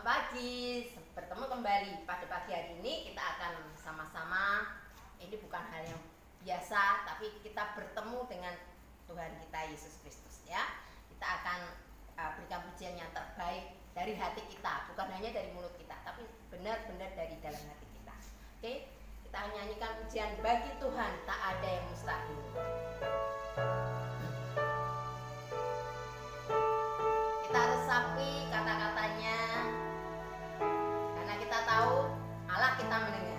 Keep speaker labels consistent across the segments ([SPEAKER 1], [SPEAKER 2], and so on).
[SPEAKER 1] pagi, bertemu kembali pada pagi hari ini. Kita akan sama-sama, ini bukan hal yang biasa, tapi kita bertemu dengan Tuhan kita Yesus Kristus ya. Kita akan berikan pujian yang terbaik dari hati kita, bukan hanya dari mulut kita, tapi benar-benar dari dalam hati kita. Oke, kita nyanyikan pujian bagi Tuhan tak ada yang mustahil. Kita resapi kata-katanya, karena kita tahu Allah kita mendengar.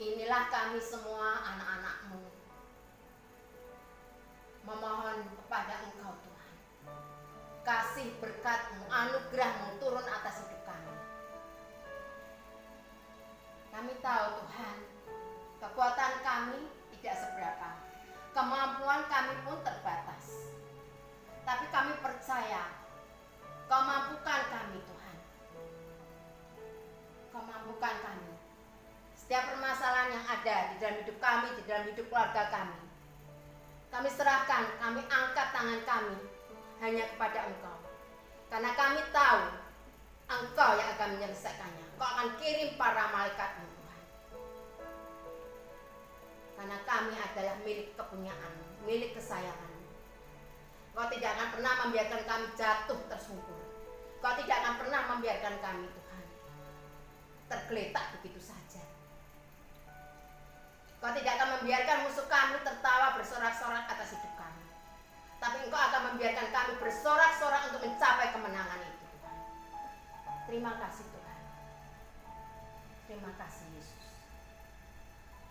[SPEAKER 1] Inilah kami semua anak-anak-Mu memohon kepada Engkau Tuhan, kasih berkat-Mu, anugerah-Mu turun atas hidup kami. Kami tahu Tuhan, kekuatan kami tidak seberapa, kemampuan kami pun terbatas, tapi kami percaya Kau mampukan kami Tuhan. Kau mampukan kami. Setiap permasalahan yang ada di dalam hidup kami, di dalam hidup keluarga kami serahkan, kami angkat tangan kami hanya kepada Engkau. Karena kami tahu Engkau yang akan menyelesaikannya. Engkau akan kirim para malaikat-Mu Tuhan. Karena kami adalah milik kepunyaan-Mu, milik kesayangan-Mu. Engkau tidak akan pernah membiarkan kami jatuh tersungkur. Engkau tidak akan pernah membiarkan kami Tuhan tergeletak begitu saja. Engkau tidak akan membiarkan musuh kami tertawa bersorak-sorak atas hidup kami. Tapi Engkau akan membiarkan kami bersorak-sorak untuk mencapai kemenangan itu, Tuhan. Terima kasih, Tuhan. Terima kasih, Yesus.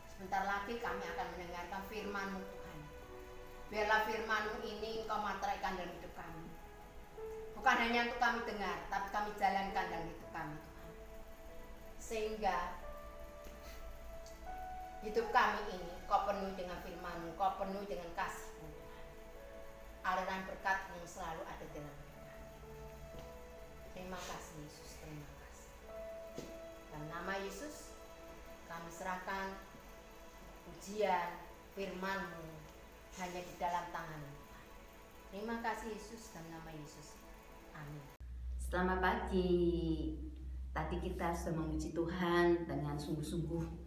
[SPEAKER 1] Sebentar lagi kami akan mendengarkan firman-Mu, Tuhan. Biarlah firman-Mu ini Engkau materaikan dalam hidup kami. Bukan hanya untuk kami dengar, tapi kami jalankan dalam hidup kami, Tuhan. Sehingga hidup kami ini Kau penuhi dengan firman-Mu, Kau penuhi dengan kasih-Mu, Tuhan. Aliran berkat yang selalu ada dalam hidup kami. Terima kasih, Yesus. Terima kasih. Dalam nama Yesus kami serahkan ujian firman-Mu hanya di dalam tangan-Mu, Tuhan. Terima kasih, Yesus. Dalam nama Yesus. Amin. Selamat pagi. Tadi kita sudah memuji Tuhan dengan sungguh-sungguh.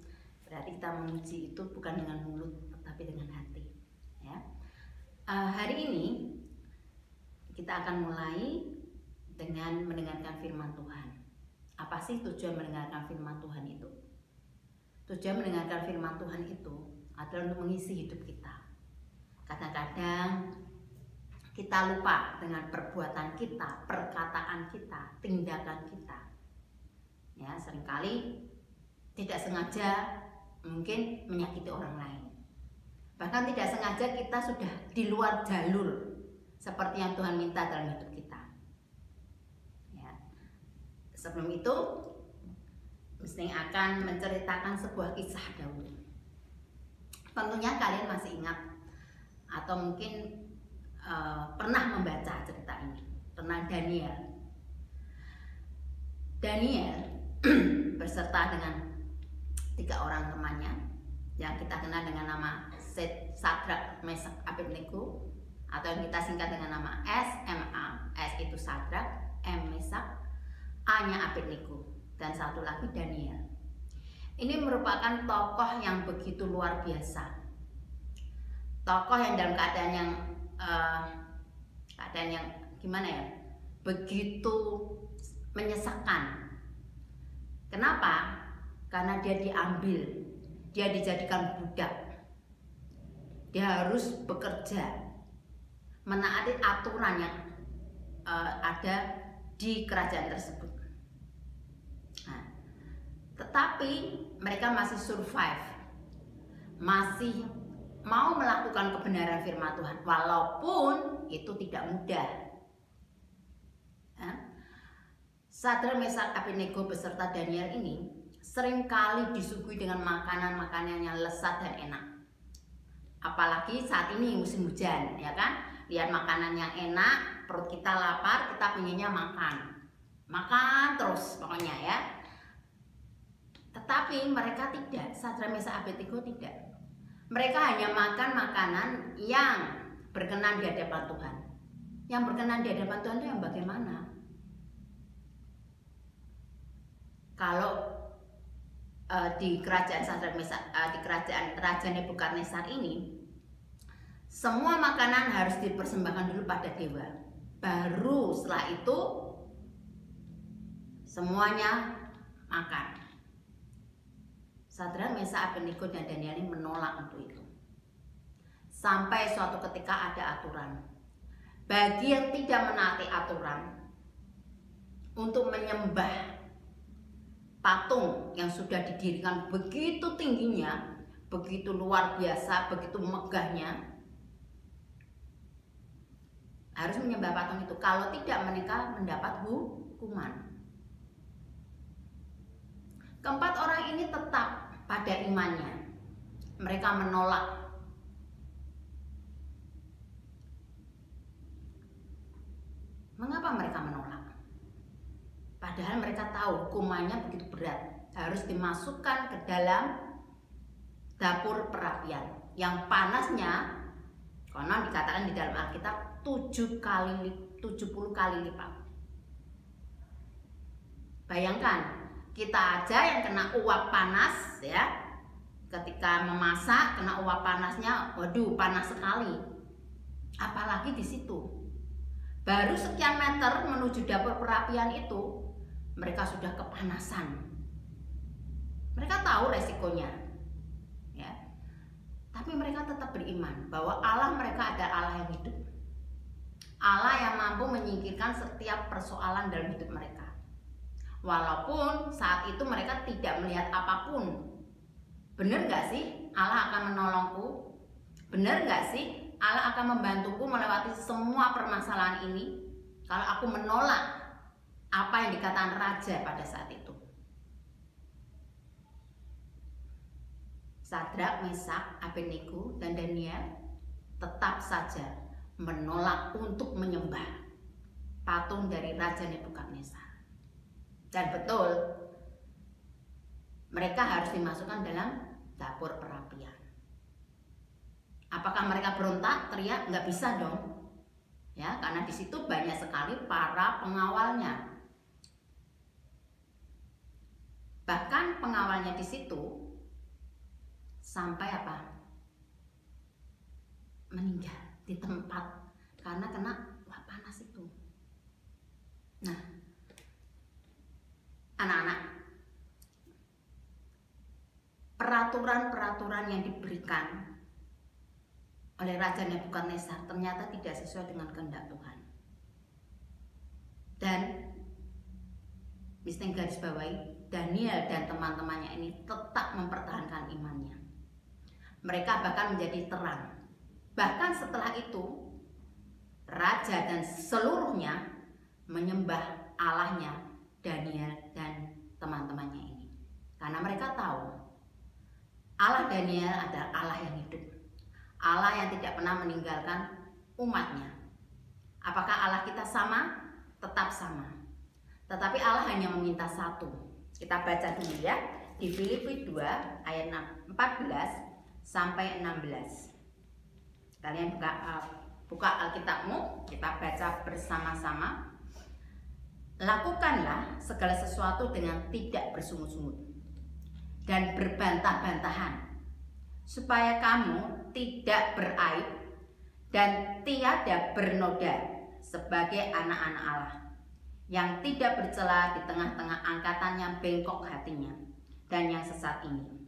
[SPEAKER 1] Berarti kita memuji itu bukan dengan mulut, tetapi dengan hati. Ya. Hari ini kita akan mulai dengan mendengarkan firman Tuhan. Apa sih tujuan mendengarkan firman Tuhan itu? Tujuan mendengarkan firman Tuhan itu adalah untuk mengisi hidup kita. Kadang-kadang kita lupa dengan perbuatan kita, perkataan kita, tindakan kita. Ya, seringkali tidak sengaja mungkin menyakiti orang lain. Bahkan tidak sengaja kita sudah di luar jalur seperti yang Tuhan minta dalam hidup kita. Ya. Sebelum itu, mesti akan menceritakan sebuah kisah dahulu. Tentunya kalian masih ingat atau mungkin pernah membaca cerita ini tentang Daniel. Daniel beserta dengan 3 orang temannya yang kita kenal dengan nama Sadrak, Mesak, Abednego, atau yang kita singkat dengan nama SMA. S itu Sadrak, M Mesak, A-nya Abednego, dan satu lagi Daniel. Ini merupakan tokoh yang begitu luar biasa. Tokoh yang dalam keadaan yang gimana ya? Begitu menyesakkan. Kenapa? Karena dia diambil, dia dijadikan budak. Dia harus bekerja, menaati aturan yang ada di kerajaan tersebut. Nah, tetapi mereka masih survive, masih mau melakukan kebenaran firman Tuhan, walaupun itu tidak mudah. Sadrak, Mesak, Abednego beserta Daniel ini seringkali disuguhi dengan makanan-makanan yang lezat dan enak. Apalagi saat ini musim hujan, ya kan? Lihat makanan yang enak, perut kita lapar, kita pengennya makan. Makan terus pokoknya ya. Tetapi mereka tidak, Sadrak, Mesak, Abednego tidak. Mereka hanya makan makanan yang berkenan di hadapan Tuhan. Yang berkenan di hadapan Tuhan itu yang bagaimana? Kalau di kerajaan Sadrak, Mesak, di kerajaan Raja Nebukadnezar ini, semua makanan harus dipersembahkan dulu pada dewa. Baru setelah itu semuanya makan. Sadrak, Mesak, Abednego dan Daniel ini menolak untuk itu. Sampai suatu ketika ada aturan. Bagi yang tidak menaati aturan untuk menyembah patung yang sudah didirikan begitu tingginya, begitu luar biasa, begitu megahnya, harus menyembah patung itu. Kalau tidak, mereka mendapat hukuman. Keempat orang ini tetap pada imannya. Mereka menolak. Mengapa mereka menolak? Padahal mereka tahu hukumannya begitu berat. Harus dimasukkan ke dalam dapur perapian yang panasnya, konon dikatakan di dalam Alkitab 70 kali lipat. Bayangkan, kita aja yang kena uap panas ya, ketika memasak kena uap panasnya, waduh panas sekali. Apalagi di situ. Baru sekian meter menuju dapur perapian itu, mereka sudah kepanasan. Mereka tahu resikonya. Ya. Tapi mereka tetap beriman bahwa Allah mereka adalah Allah yang hidup. Allah yang mampu menyingkirkan setiap persoalan dalam hidup mereka. Walaupun saat itu mereka tidak melihat apapun. Benar gak sih Allah akan menolongku? Benar gak sih Allah akan membantuku melewati semua permasalahan ini? Kalau aku menolak apa yang dikatakan raja pada saat itu. Sadrak, Mesak, Abednego, dan Daniel tetap saja menolak untuk menyembah patung dari Raja Nebukadnezar. Dan betul, mereka harus dimasukkan dalam dapur perapian. Apakah mereka berontak, teriak? Nggak bisa dong. Ya, karena di situ banyak sekali para pengawalnya. Bahkan pengawalnya di situ sampai apa? Meninggal di tempat karena kena panas itu. Nah, anak-anak, peraturan-peraturan yang diberikan oleh Raja Nebukadnezar ternyata tidak sesuai dengan kehendak Tuhan. Dan mesti garis bawahi, Daniel dan teman-temannya ini tetap mempertahankan imannya. Mereka bahkan menjadi terang. Bahkan setelah itu, raja dan seluruhnya menyembah Allahnya Daniel dan teman-temannya ini. Karena mereka tahu Allah Daniel adalah Allah yang hidup, Allah yang tidak pernah meninggalkan umatnya. Apakah Allah kita sama? Tetap sama. Tetapi Allah hanya meminta satu. Kita baca dulu ya, di Filipi 2 ayat 14 sampai 16. Kalian buka Alkitabmu, kita baca bersama-sama. Lakukanlah segala sesuatu dengan tidak bersungut-sungut dan berbantah-bantahan, supaya kamu tidak beraib dan tiada bernoda sebagai anak-anak Allah, yang tidak bercela di tengah-tengah angkatan yang bengkok hatinya dan yang sesat ini,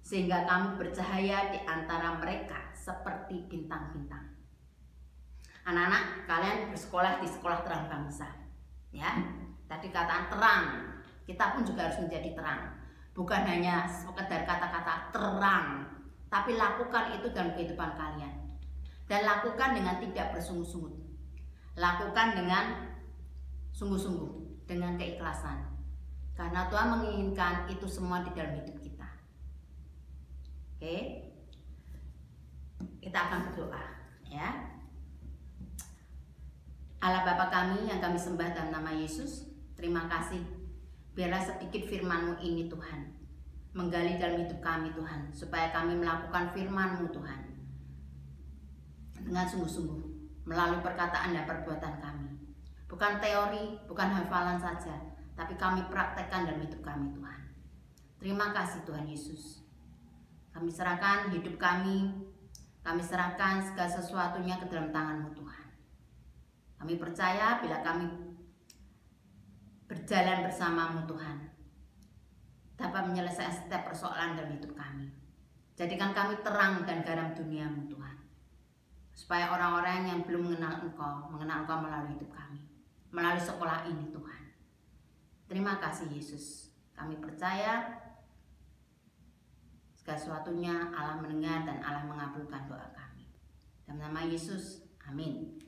[SPEAKER 1] sehingga kamu bercahaya di antara mereka seperti bintang-bintang. Anak-anak, kalian bersekolah di sekolah terang bangsa, ya. Tadi kataan terang, kita pun juga harus menjadi terang. Bukan hanya sekedar kata-kata terang, tapi lakukan itu dalam kehidupan kalian. Dan lakukan dengan tidak bersungut-sungut. Lakukan dengan sungguh-sungguh, dengan keikhlasan. Karena Tuhan menginginkan itu semua di dalam hidup kita. Oke? Kita akan berdoa, ya. Allah Bapa kami yang kami sembah dalam nama Yesus, terima kasih. Biarlah sedikit firman-Mu ini Tuhan menggali dalam hidup kami Tuhan, supaya kami melakukan firman-Mu Tuhan dengan sungguh-sungguh melalui perkataan dan perbuatan kami. Bukan teori, bukan hafalan saja, tapi kami praktekkan dalam hidup kami Tuhan. Terima kasih Tuhan Yesus. Kami serahkan hidup kami serahkan segala sesuatunya ke dalam tangan-Mu Tuhan. Kami percaya bila kami berjalan bersama-Mu Tuhan, dapat menyelesaikan setiap persoalan dalam hidup kami. Jadikan kami terang dan garam dunia-Mu Tuhan, supaya orang-orang yang belum mengenal Engkau melalui hidup kami, melalui sekolah ini Tuhan. Terima kasih Yesus. Kami percaya segala sesuatunya Allah mendengar dan Allah mengabulkan doa kami. Dalam nama Yesus, amin.